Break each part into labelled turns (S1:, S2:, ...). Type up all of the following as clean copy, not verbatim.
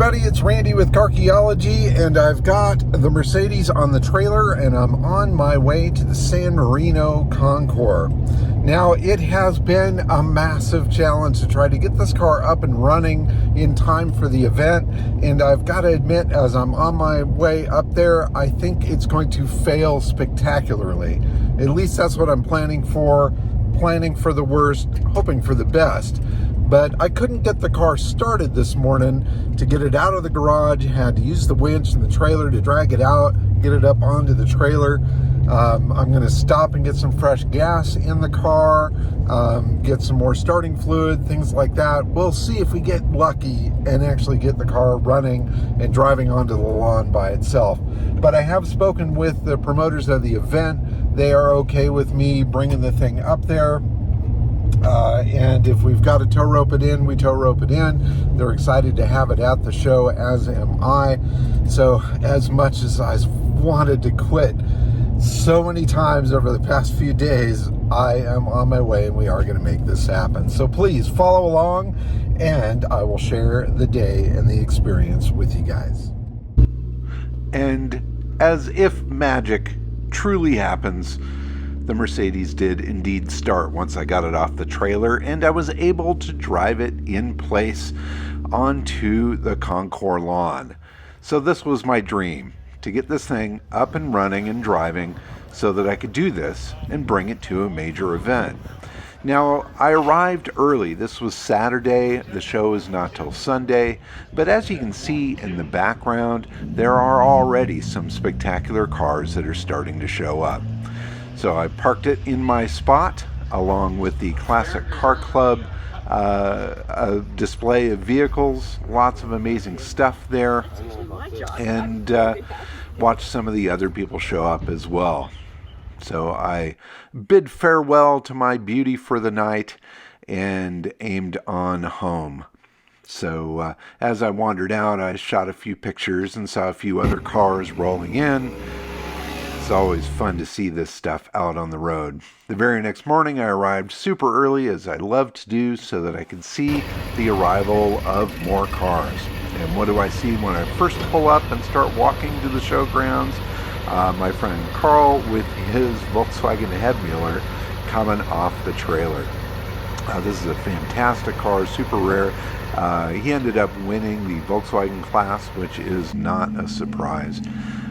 S1: everybody, it's Randy with Carchaeology, and I've got the Mercedes on the trailer, and I'm on my way to the San Marino Concours. Now, it has been a massive challenge to try to get this car up and running in time for the event, and I've got to admit, as I'm on my way up there, I think it's going to fail spectacularly. At least that's what I'm planning for the worst, hoping for the best. But I couldn't get the car started this morning to get it out of the garage. Had to use the winch and the trailer to drag it out, get it up onto the trailer. I'm going to stop and get some fresh gas in the car, get some more starting fluid, things like that. We'll see if we get lucky and actually get the car running and driving onto the lawn by itself. But I have spoken with the promoters of the event. They are okay with me bringing the thing up there. And if we've got to tow rope it in, we tow rope it in. They're excited to have it at the show, as am I. So as much as I wanted to quit so many times over the past few days, I am on my way and we are going to make this happen. So please follow along and I will share the day and the experience with you guys. And as if magic truly happens, the Mercedes did indeed start once I got it off the trailer, and I was able to drive it in place onto the Concours lawn. So this was my dream, to get this thing up and running and driving so that I could do this and bring it to a major event. Now, I arrived early. This was Saturday. The show is not till Sunday. But as you can see in the background, there are already some spectacular cars that are starting to show up. So I parked it in my spot along with the Classic Car Club a display of vehicles, lots of amazing stuff there, and watched some of the other people show up as well. So I bid farewell to my beauty for the night and aimed on home. So as I wandered out, I shot a few pictures and saw a few other cars rolling in. It's always fun to see this stuff out on the road. The very next morning I arrived super early, as I love to do, so that I could see the arrival of more cars. And what do I see when I first pull up and start walking to the showgrounds? My friend Carl with his Volkswagen Headmuller coming off the trailer. This is a fantastic car, super rare. He ended up winning the Volkswagen class, which is not a surprise.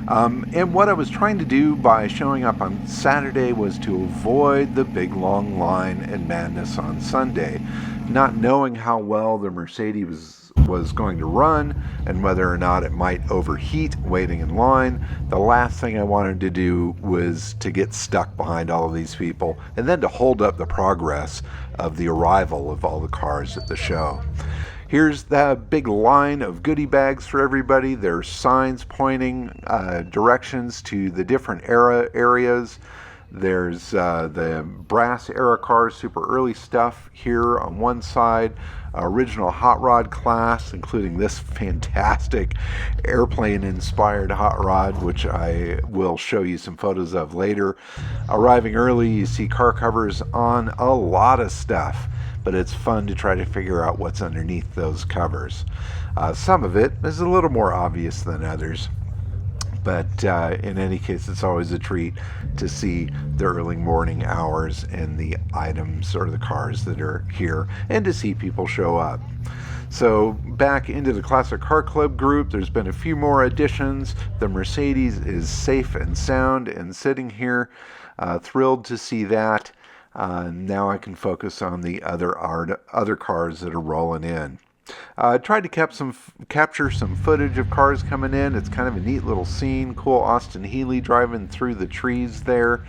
S1: And what I was trying to do by showing up on Saturday was to avoid the big long line and madness on Sunday, not knowing how well the Mercedes was going to run and whether or not it might overheat waiting in line. The last thing I wanted to do was to get stuck behind all of these people and then to hold up the progress of the arrival of all the cars at the show. Here's the big line of goodie bags for everybody. There's signs pointing directions to the different areas. There's the brass era cars, super early stuff here on one side. Original hot rod class, including this fantastic airplane-inspired hot rod, which I will show you some photos of later. Arriving early, you see car covers on a lot of stuff, but it's fun to try to figure out what's underneath those covers. Some of it is a little more obvious than others, but in any case, it's always a treat to see the early morning hours and the items or the cars that are here, and to see people show up. So back into the Classic Car Club group, there's been a few more additions. The Mercedes is safe and sound and sitting here. Thrilled to see that. Now I can focus on the other cars that are rolling in. Tried to capture some footage of cars coming in. It's kind of a neat little scene. Cool Austin Healey driving through the trees there.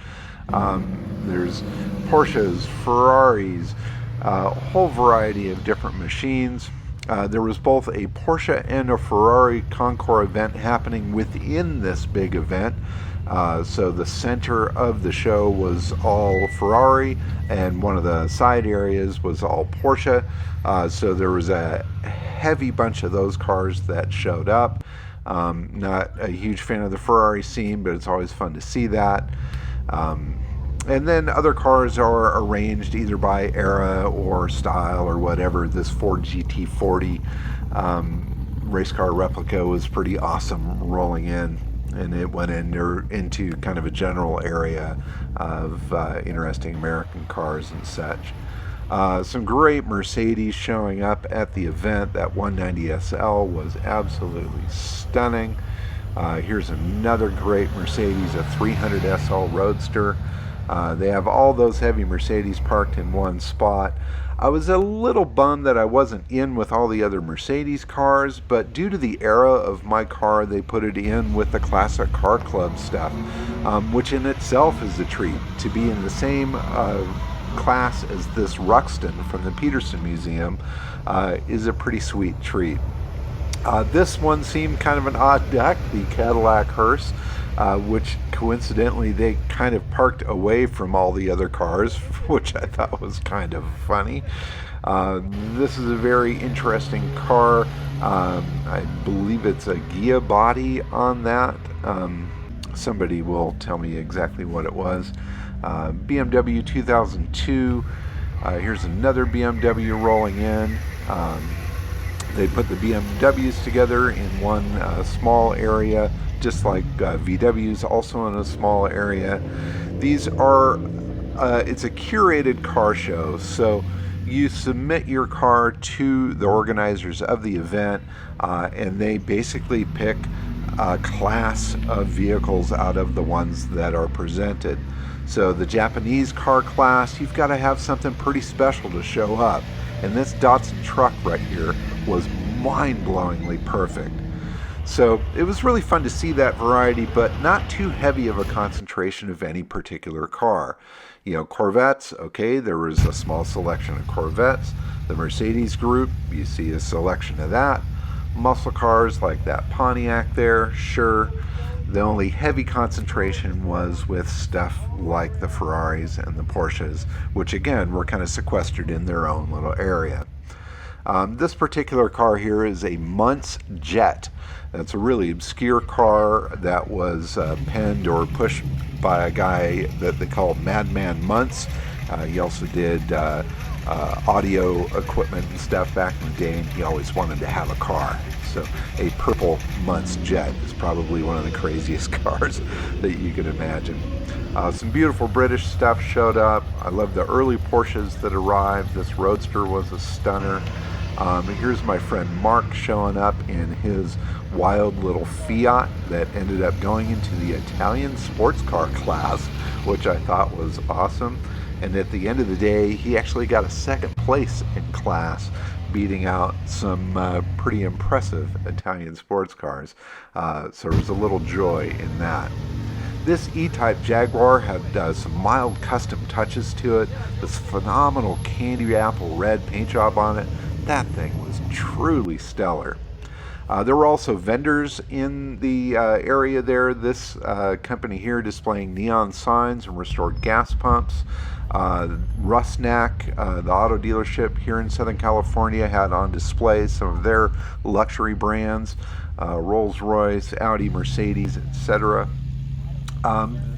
S1: There's Porsches, Ferraris, a whole variety of different machines. There was both a Porsche and a Ferrari Concours event happening within this big event. So the center of the show was all Ferrari, and one of the side areas was all Porsche. So there was a heavy bunch of those cars that showed up. Not a huge fan of the Ferrari scene, but it's always fun to see that. And then other cars are arranged either by era or style or whatever. This Ford GT40 race car replica was pretty awesome rolling in, and it went into kind of a general area of interesting American cars and such. Some great Mercedes showing up at the event. That 190 SL was absolutely stunning. Here's another great Mercedes, a 300 SL Roadster. They have all those heavy Mercedes parked in one spot. I was a little bummed that I wasn't in with all the other Mercedes cars, but due to the era of my car, they put it in with the classic car club stuff, which in itself is a treat. To be in the same class as this Ruxton from the Peterson Museum is a pretty sweet treat. This one seemed kind of an odd duck, the Cadillac hearse, which coincidentally they kind of parked away from all the other cars, which I thought was kind of funny. This is a very interesting car. I believe it's a Ghia body on that. Somebody will tell me exactly what it was. BMW 2002. Here's another BMW rolling in. They put the BMWs together in one small area, just like VWs also in a small area. These are, it's a curated car show, so you submit your car to the organizers of the event, and they basically pick a class of vehicles out of the ones that are presented. So the Japanese car class, you've got to have something pretty special to show up. And this Datsun truck right here was mind-blowingly perfect. So it was really fun to see that variety, but not too heavy of a concentration of any particular car. You know, Corvettes, okay, there was a small selection of Corvettes. The Mercedes group, you see a selection of that. Muscle cars like that Pontiac there, sure. The only heavy concentration was with stuff like the Ferraris and the Porsches, which again were kind of sequestered in their own little area. This particular car here is a Muntz Jet. That's a really obscure car that was penned or pushed by a guy that they call Madman Muntz. He also did audio equipment and stuff back in the day, and he always wanted to have a car. So a purple Muntz Jet is probably one of the craziest cars that you could imagine. Some beautiful British stuff showed up. I love the early Porsches that arrived. This Roadster was a stunner. And here's my friend Mark showing up in his wild little Fiat that ended up going into the Italian sports car class, which I thought was awesome. And at the end of the day, he actually got a second place in class, beating out some pretty impressive Italian sports cars. So there was a little joy in that. This E-Type Jaguar had some mild custom touches to it. This phenomenal candy apple red paint job on it. That thing was truly stellar. There were also vendors in the area there. This company here displaying neon signs and restored gas pumps. Rusnak, the auto dealership here in Southern California, had on display some of their luxury brands, Rolls-Royce, Audi, Mercedes, etc.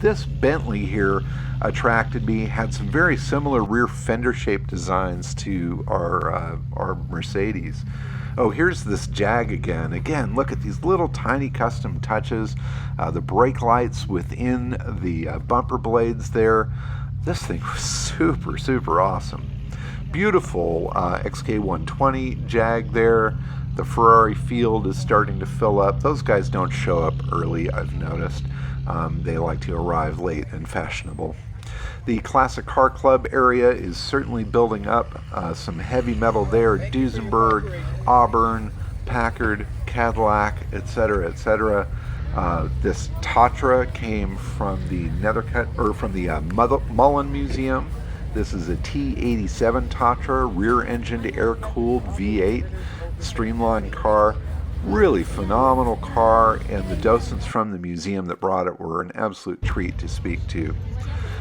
S1: This Bentley here attracted me, had some very similar rear fender shaped designs to our Mercedes. Oh, here's this Jag again. Again, look at these little tiny custom touches. The brake lights within the bumper blades there. This thing was super, super awesome. Beautiful XK120 Jag there. The Ferrari field is starting to fill up. Those guys don't show up early, I've noticed. They like to arrive late and fashionable. The Classic Car Club area is certainly building up. Some heavy metal there. Duesenberg, Auburn, Packard, Cadillac, etc., etc. This Tatra came from the Mullen Museum. This is a T87 Tatra, rear-engined, air-cooled V8, streamlined car. Really phenomenal car, and the docents from the museum that brought it were an absolute treat to speak to.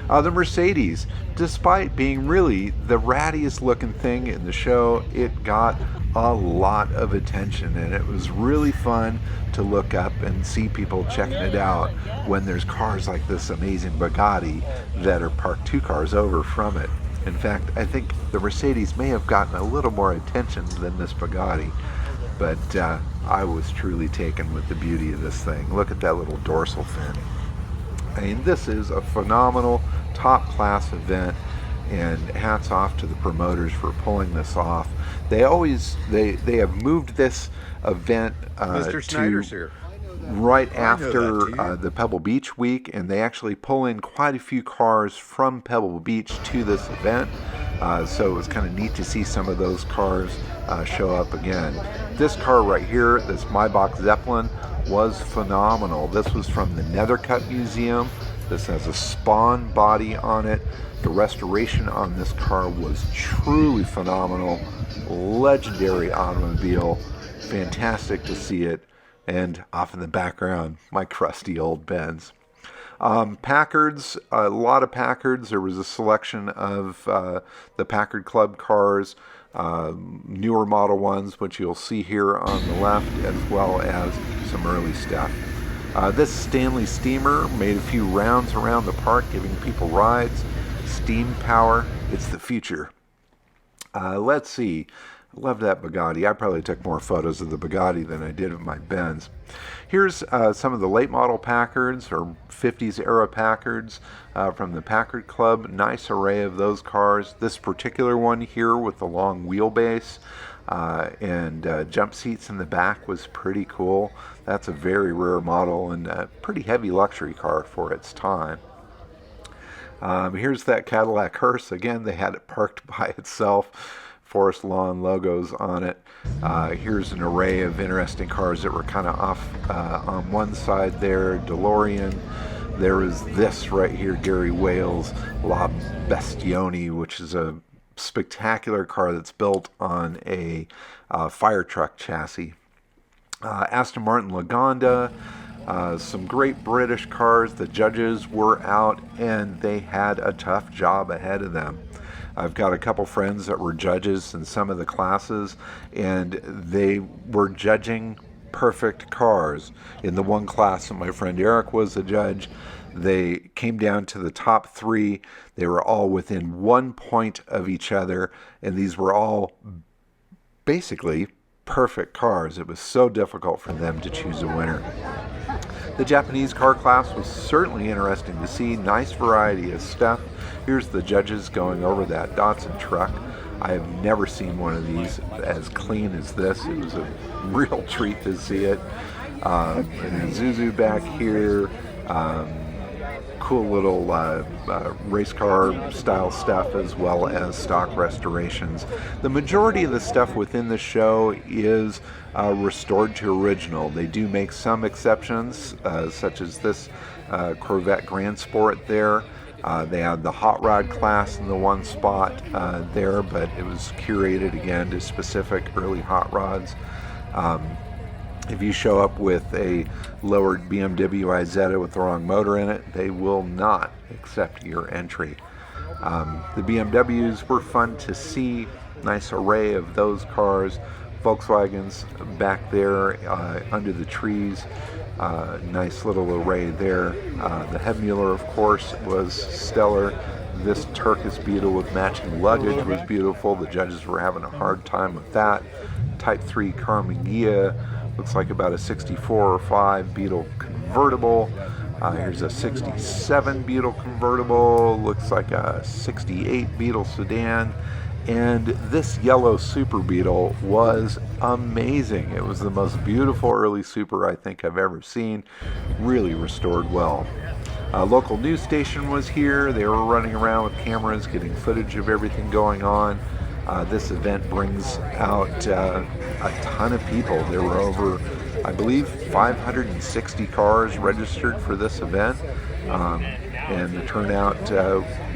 S1: The Mercedes, despite being really the rattiest looking thing in the show, it got a lot of attention, and it was really fun to look up and see people checking it out when there's cars like this amazing Bugatti that are parked 2 cars over from it. In fact, I think the Mercedes may have gotten a little more attention than this Bugatti, but I was truly taken with the beauty of this thing. Look at that little dorsal fin. I mean, this is a phenomenal top-class event, and hats off to the promoters for pulling this off. They have moved this event
S2: Mr. Snyder's here.
S1: Right after the Pebble Beach week, and they actually pull in quite a few cars from Pebble Beach to this event. So it was kind of neat to see some of those cars show up again. This car right here, this Maybach Zeppelin, was phenomenal. This was from the Nethercutt Museum. This has a Spawn body on it. The restoration on this car was truly phenomenal. Legendary automobile. Fantastic to see it. And off in the background, my crusty old Benz. Packards, a lot of Packards. There was a selection of the Packard Club cars, newer model ones, which you'll see here on the left, as well as some early stuff. This Stanley Steamer made a few rounds around the park, giving people rides. Steam power, it's the future. Let's see. Love that Bugatti. I probably took more photos of the Bugatti than I did of my Benz. Here's some of the late model Packards, or 50s era Packards from the Packard Club. Nice array of those cars. This particular one here with the long wheelbase and jump seats in the back was pretty cool. That's a very rare model and a pretty heavy luxury car for its time. Here's that Cadillac hearse. Again, they had it parked by itself. Forest Lawn logos on it. Here's an array of interesting cars that were kind of off on one side there. DeLorean. There is this right here, Gary Wales La Bestione, which is a spectacular car that's built on a fire truck chassis. Aston Martin Lagonda. Some great British cars. The judges were out and they had a tough job ahead of them. I've got a couple friends that were judges in some of the classes, and they were judging perfect cars. In the one class that my friend Eric was a judge, they came down to the top three. They were all within 1 point of each other, and these were all basically perfect cars. It was so difficult for them to choose a winner. The Japanese car class was certainly interesting to see. Nice variety of stuff. Here's the judges going over that Datsun truck. I have never seen one of these as clean as this. It was a real treat to see it. And Isuzu back here. Cool little race car style stuff, as well as stock restorations. The majority of the stuff within the show is restored to original. They do make some exceptions, such as this Corvette Grand Sport there. They had the hot rod class in the one spot there, but it was curated again to specific early hot rods. If you show up with a lowered BMW Isetta with the wrong motor in it, they will not accept your entry. The BMWs were fun to see. Nice array of those cars. Volkswagens back there under the trees. Nice little array there. The Hebmuller, of course, was stellar. This Turkish Beetle with matching luggage was beautiful. The judges were having a hard time with that. Type 3 Carmangia. Looks like about a 64 or 5 Beetle convertible. Here's a 67 Beetle convertible. Looks like a 68 Beetle sedan. And this yellow Super Beetle was amazing. It was the most beautiful early Super I think I've ever seen. Really restored well. A local news station was here. They were running around with cameras, getting footage of everything going on. This event brings out a ton of people. There were over, I believe, 560 cars registered for this event, and the turnout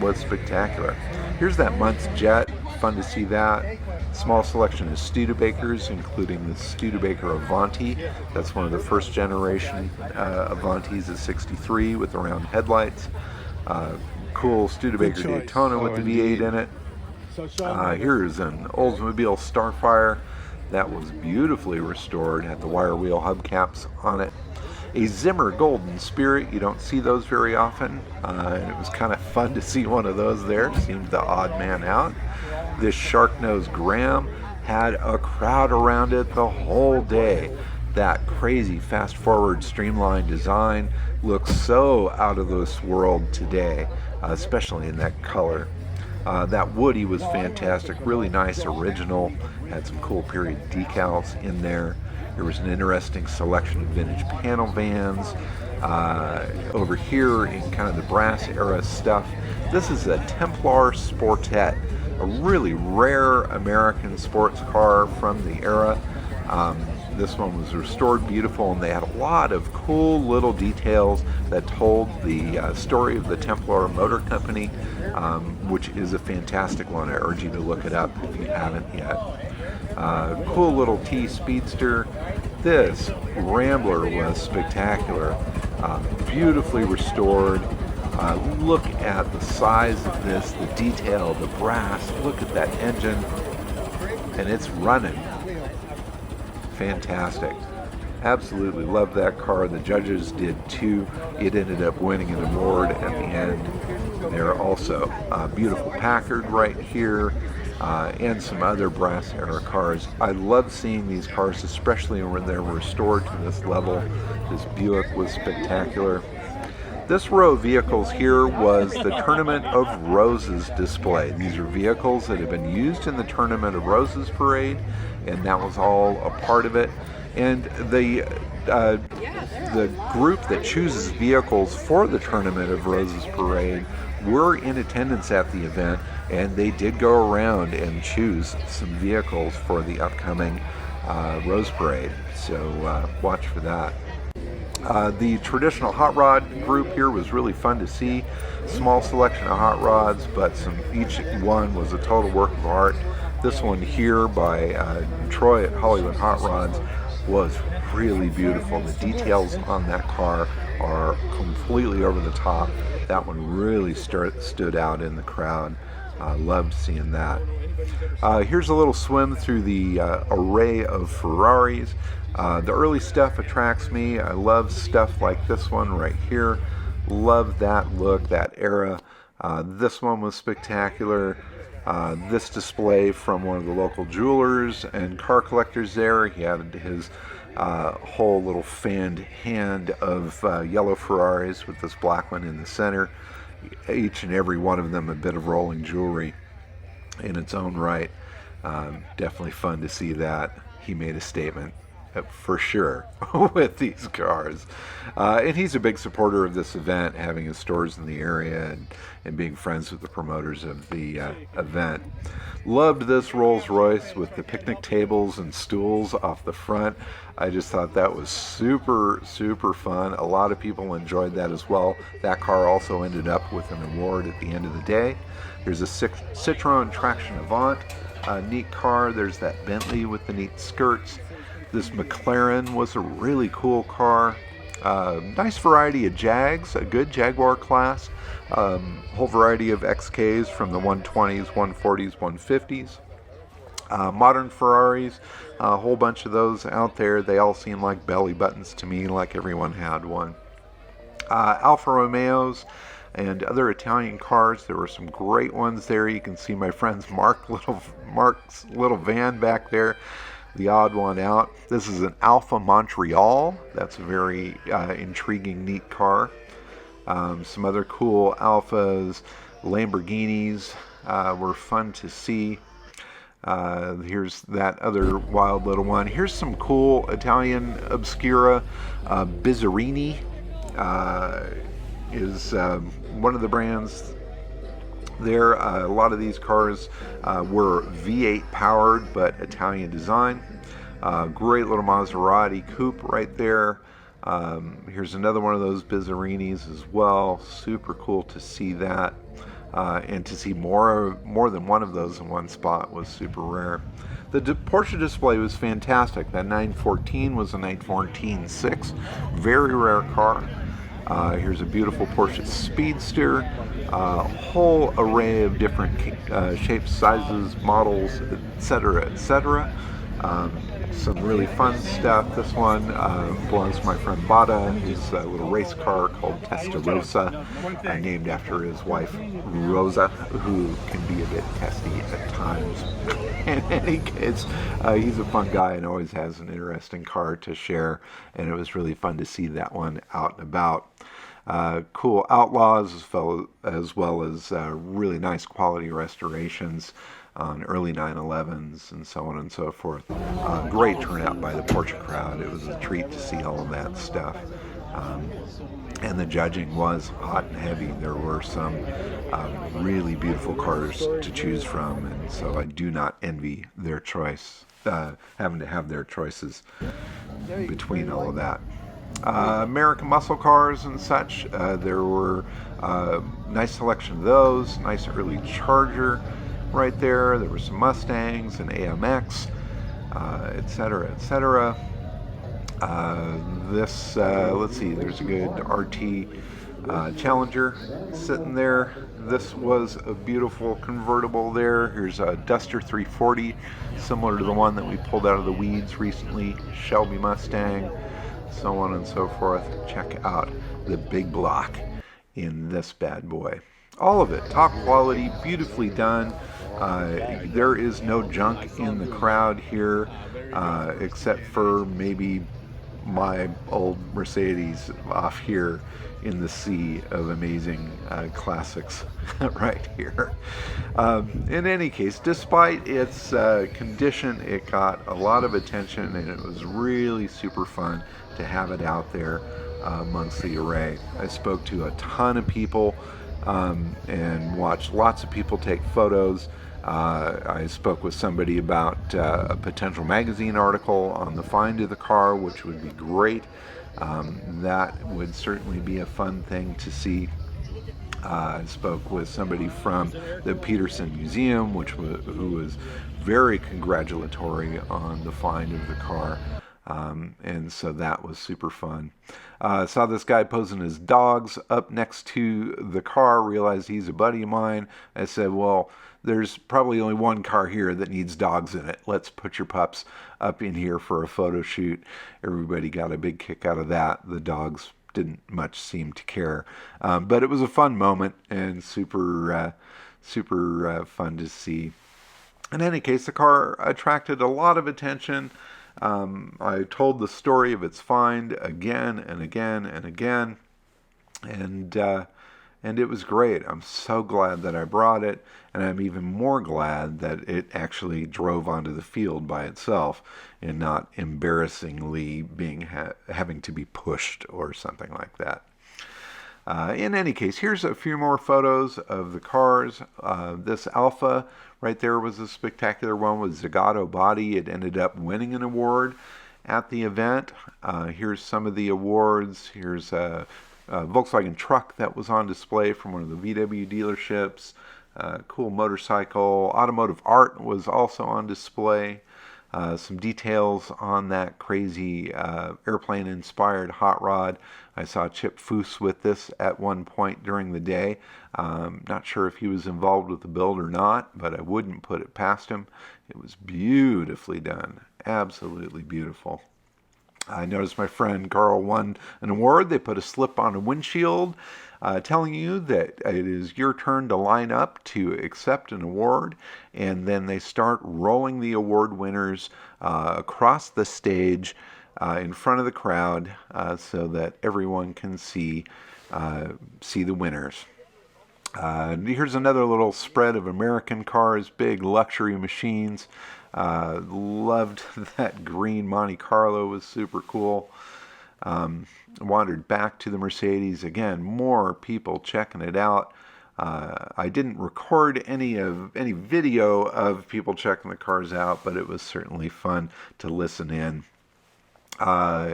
S1: was spectacular. Here's that month's jet. Fun to see that. Small selection of Studebakers, including the Studebaker Avanti. That's one of the first generation Avantis of '63 with the round headlights. Cool Studebaker Daytona with the V8 in it. Here's an Oldsmobile Starfire that was beautifully restored, had the wire wheel hubcaps on it. A Zimmer Golden Spirit, you don't see those very often, and it was kind of fun to see one of those there. Seemed the odd man out. This Sharknose Graham had a crowd around it the whole day. That crazy fast forward streamlined design looks so out of this world today, especially in that color. That Woody was fantastic, really nice original, had some cool period decals in there. There was an interesting selection of vintage panel vans. Over here in kind of the brass era stuff, this is a Templar Sportet, a really rare American sports car from the era. This one was restored beautiful, and they had a lot of cool little details that told the story of the Templar Motor Company, which is a fantastic one. I urge you to look it up if you haven't yet. Cool little T Speedster. This Rambler was spectacular, beautifully restored. Look at the size of this, the detail, the brass. Look at that engine, and it's running. Fantastic. Absolutely love that car. The judges did too. It ended up winning an award at the end there also. Beautiful Packard right here, and some other brass era cars. I love seeing these cars, especially when they're restored to this level. This Buick was spectacular. This row of vehicles here was the Tournament of Roses display. These are vehicles that have been used in the Tournament of Roses parade, and that was all a part of it. And the group that chooses vehicles for the Tournament of Roses parade were in attendance at the event, and they did go around and choose some vehicles for the upcoming Rose Parade. So watch for that. The traditional hot rod group here was really fun to see. Small selection of hot rods, but each one was a total work of art. This one here by Troy at Hollywood Hot Rods was really beautiful. The details on that car are completely over the top. That one really stood out in the crowd. Loved seeing that. Here's a little swim through the array of Ferraris. The early stuff attracts me. I love stuff like this one right here. Love that look, that era. This one was spectacular. This display from one of the local jewelers and car collectors there. He had his whole little fanned hand of yellow Ferraris with this black one in the center. Each and every one of them a bit of rolling jewelry in its own right. Definitely fun to see that. He made a statement for sure with these cars. And he's a big supporter of this event, having his stores in the area and being friends with the promoters of the event. Loved this Rolls Royce with the picnic tables and stools off the front. I just thought that was super, super fun. A lot of people enjoyed that as well. That car also ended up with an award at the end of the day. There's a Citroen Traction Avant, a neat car. There's that Bentley with the neat skirts. This McLaren was a really cool car. Nice variety of Jags, a good Jaguar class. Whole variety of XKs from the 120s, 140s, 150s. Modern Ferraris, a whole bunch of those out there. They all seem like belly buttons to me, like everyone had one. Alfa Romeos and other Italian cars. There were some great ones there. You can see my friend's Mark's little van back there, the odd one out. This is an Alfa Montreal. That's a very intriguing, neat car. Some other cool Alfas, Lamborghinis were fun to see. Here's that other wild little one. Here's some cool Italian Obscura. Bizzarini is one of the brands there. A lot of these cars were V8 powered but Italian design. Great little Maserati coupe right there. Here's another one of those Bizzarinis as well. Super cool to see that. And to see more than one of those in one spot was super rare. The Porsche display was fantastic. That 914 was a 914-6. Very rare car. Here's a beautiful Porsche Speedster. A whole array of different shapes, sizes, models, etc., etc. Some really fun stuff. This one belongs to my friend Bada. His little race car called Testarossa, named after his wife Rosa, who can be a bit testy at times. In any case, he's a fun guy and always has an interesting car to share, and it was really fun to see that one out and about. Cool Outlaws as well as really nice quality restorations on early 911s and so on and so forth. Great turnout by the Porsche crowd. It was a treat to see all of that stuff. And the judging was hot and heavy. There were some really beautiful cars to choose from, and so I do not envy their choice, having to have their choices between all of that. American muscle cars and such, there were nice selection of those, nice early Charger right there. There were some Mustangs and AMX, etc., etc. Let's see, there's a good RT Challenger sitting there. This was a beautiful convertible there. Here's a Duster 340, similar to the one that we pulled out of the weeds recently, Shelby Mustang, so on and so forth. Check out the big block in this bad boy. All of it, top quality, beautifully done. There is no junk in the crowd here, except for maybe my old Mercedes off here in the sea of amazing classics right here. In any case, despite its condition, it got a lot of attention, and it was really super fun to have it out there amongst the array. I spoke to a ton of people and watched lots of people take photos. I spoke with somebody about a potential magazine article on the find of the car, which would be great. That would certainly be a fun thing to see. I spoke with somebody from the Peterson Museum, who was very congratulatory on the find of the car. And so that was super fun. Saw this guy posing his dogs up next to the car, realized he's a buddy of mine. I said, well, there's probably only one car here that needs dogs in it. Let's put your pups up in here for a photo shoot. Everybody got a big kick out of that. The dogs didn't much seem to care. But it was a fun moment and super fun to see. In any case, the car attracted a lot of attention. I told the story of its find again and again and again, and it was great. I'm so glad that I brought it, and I'm even more glad that it actually drove onto the field by itself and not embarrassingly having to be pushed or something like that. In any case, here's a few more photos of the cars. This Alpha right there was a spectacular one with Zagato body. It ended up winning an award at the event. Here's some of the awards. Here's a Volkswagen truck that was on display from one of the VW dealerships. Cool motorcycle. Automotive art was also on display. Some details on that crazy airplane-inspired hot rod. I saw Chip Foose with this at one point during the day. Not sure if he was involved with the build or not, but I wouldn't put it past him. It was beautifully done. Absolutely beautiful. I noticed my friend Carl won an award. They put a slip on a windshield telling you that it is your turn to line up to accept an award, and then they start rolling the award winners across the stage in front of the crowd so that everyone can see the winners. Here's another little spread of American cars, big luxury machines. Loved that green Monte Carlo, was super cool. Wandered back to the Mercedes. Again, more people checking it out. I didn't record any video of people checking the cars out, but it was certainly fun to listen in.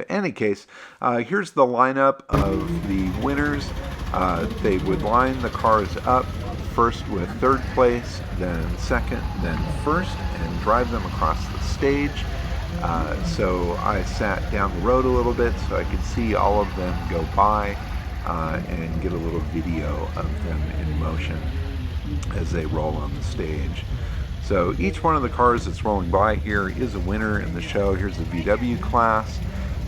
S1: Any case, here's the lineup of the winners. They would line the cars up first with third place, then second, then first, and drive them across the stage. So I sat down the road a little bit so I could see all of them go by and get a little video of them in motion as they roll on the stage. So each one of the cars that's rolling by here is a winner in the show. Here's the VW class.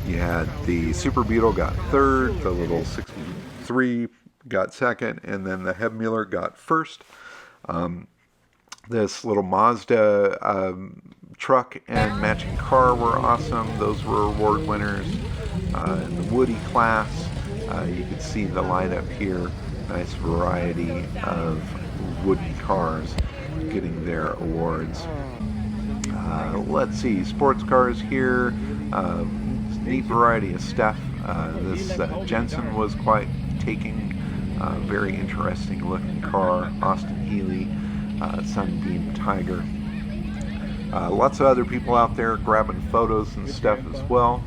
S1: You had the Super Beetle got third, the little 63 got second, and then the Hebmuller got first. This little Mazda truck and matching car were awesome. Those were award winners. In the Woody class, you can see the lineup here. Nice variety of wooden cars getting their awards. Let's see, sports cars here. Neat variety of stuff. This Jensen was quite taking. Very interesting looking car. Austin Healey, Sunbeam Tiger. Lots of other people out there grabbing photos and stuff as well.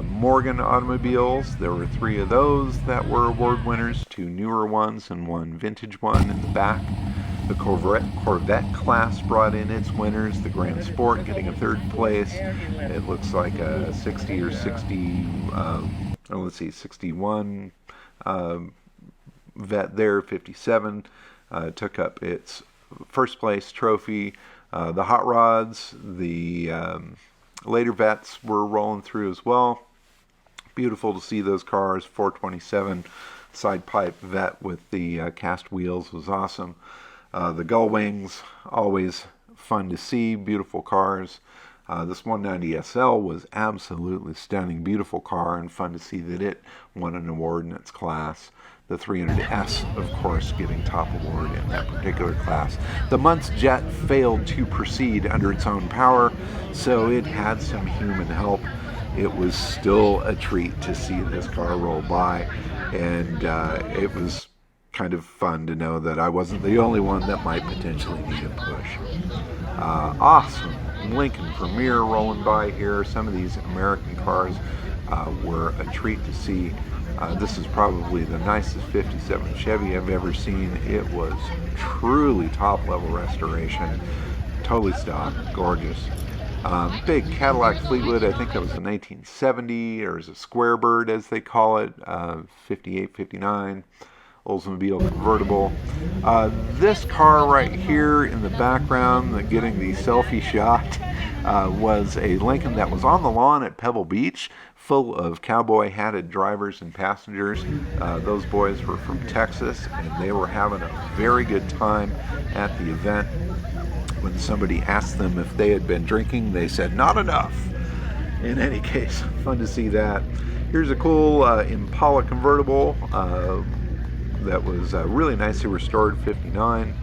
S1: Morgan Automobiles, there were 3 of those that were award winners, 2 newer ones and 1 vintage one in the back. The Corvette class brought in its winners, the Grand Sport getting a 3rd place. It looks like a 60 or 60, let's see, 61 Vet there, 57, took up its 1st place trophy. The Hot Rods, the later Vets were rolling through as well. Beautiful to see those cars. 427 side pipe Vet with the cast wheels was awesome. The Gull Wings, always fun to see. Beautiful cars. This 190 SL was absolutely stunning. Beautiful car, and fun to see that it won an award in its class. The 300S, of course, getting top award in that particular class. The Muntz Jet failed to proceed under its own power, so it had some human help. It was still a treat to see this car roll by, and it was kind of fun to know that I wasn't the only one that might potentially need a push. Awesome Lincoln Premier rolling by here. Some of these American cars were a treat to see. This is probably the nicest 57 Chevy I've ever seen. It was truly top-level restoration. Totally stock, gorgeous. Big Cadillac Fleetwood, I think that was a 1970, or is a Square Bird as they call it, 58, 59. Oldsmobile convertible. This car right here in the background, getting the selfie shot, was a Lincoln that was on the lawn at Pebble Beach, full of cowboy-hatted drivers and passengers. Those boys were from Texas, and they were having a very good time at the event. When somebody asked them if they had been drinking, they said, "Not enough." In any case, fun to see that. Here's a cool Impala convertible that was really nicely restored, 59.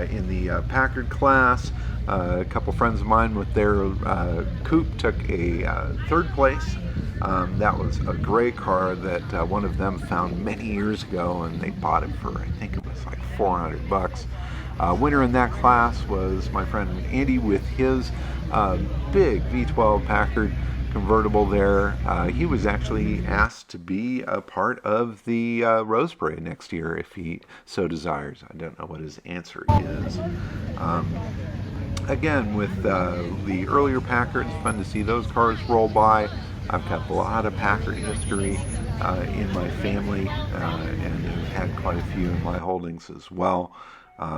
S1: In the Packard class, a couple friends of mine with their coupe took a 3rd place. That was a gray car that one of them found many years ago, and they bought it for, I think it was like $400. Winner in that class was my friend Andy with his big V12 Packard convertible there. He was actually asked to be a part of the Rose Parade next year if he so desires. I don't know what his answer is. Again, with the earlier Packards, fun to see those cars roll by. I've got a lot of Packard history in my family, and have had quite a few in my holdings as well.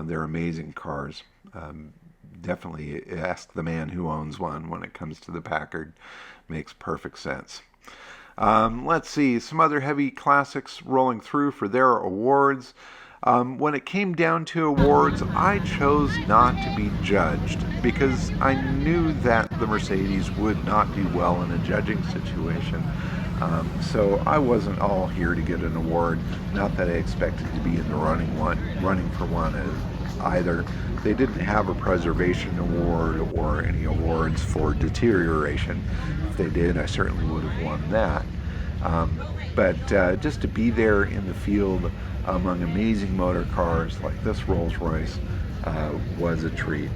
S1: They're amazing cars. Definitely ask the man who owns one when it comes to the Packard. Makes perfect sense. Let's see, some other heavy classics rolling through for their awards. When it came down to awards, I chose not to be judged because I knew that the Mercedes would not do well in a judging situation. So I wasn't all here to get an award. Not that I expected to be in the running for one either. They didn't have a preservation award or any awards for deterioration. If they did, I certainly would have won that. But just to be there in the field among amazing motor cars like this Rolls-Royce was a treat.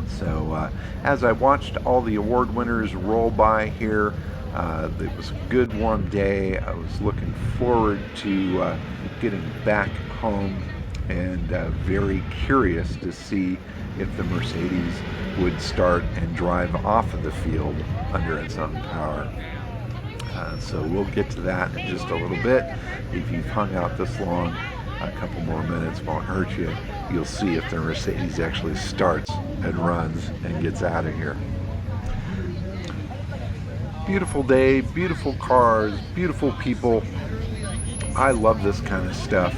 S1: So as I watched all the award winners roll by here, it was a good warm day. I was looking forward to getting back home, and very curious to see if the Mercedes would start and drive off of the field under its own power. So we'll get to that in just a little bit. If you've hung out this long, A couple more minutes won't hurt you. You'll see if the Mercedes actually starts and runs and gets out of here. Beautiful day, beautiful cars, beautiful people. I love this kind of stuff.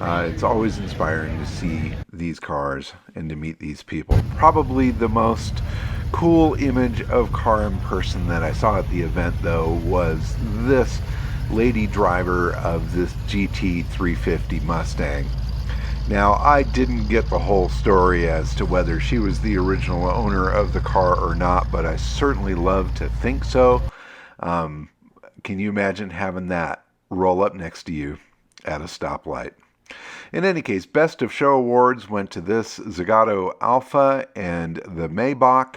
S1: It's always inspiring to see these cars and to meet these people. Probably the most cool image of car in person that I saw at the event, though, was this lady driver of this GT 350 Mustang. Now, I didn't get the whole story as to whether she was the original owner of the car or not, but I certainly love to think so. Can you imagine having that roll up next to you at a stoplight? In any case, Best of Show awards went to this Zagato Alpha and the Maybach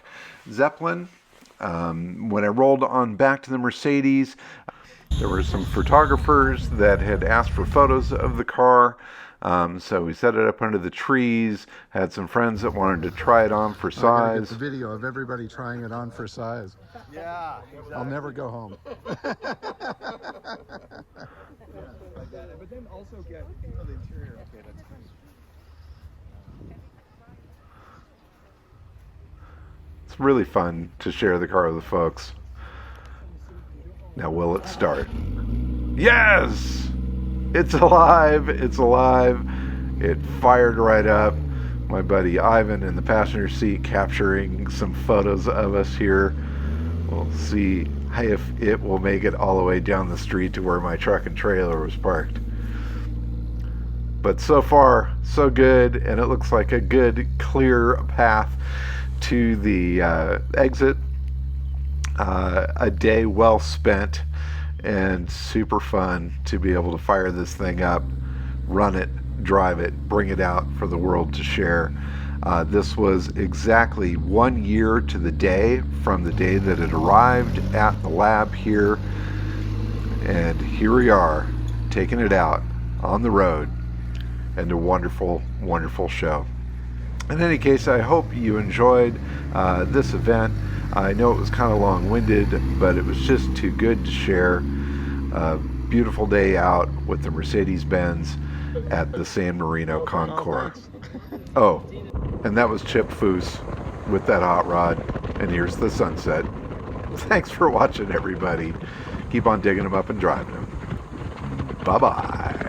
S1: Zeppelin. When I rolled on back to the Mercedes, there were some photographers that had asked for photos of the car. So we set it up under the trees, had some friends that wanted to try it on for size.
S2: I gotta get the video of everybody trying it on for size.
S3: Yeah, exactly.
S2: I'll never go home.
S3: But then also get the interior. Okay, that's kind of...
S1: It's really fun to share the car with the folks. Now, will it start? Yes! It's alive! It's alive! It fired right up. My buddy Ivan in the passenger seat capturing some photos of us here. We'll see if it will make it all the way down the street to where my truck and trailer was parked. But so far, so good, and it looks like a good, clear path to the exit. A day well spent and super fun to be able to fire this thing up, run it, drive it, bring it out for the world to share. This was exactly 1 year to the day from the day that it arrived at the lab here. And here we are, taking it out on the road, and a wonderful, wonderful show. In any case, I hope you enjoyed this event. I know it was kind of long-winded, but it was just too good to share. A beautiful day out with the Mercedes-Benz at the San Marino Concours. Oh, and that was Chip Foose with that hot rod, and here's the sunset. Thanks for watching, everybody. Keep on digging them up and driving them. Bye-bye.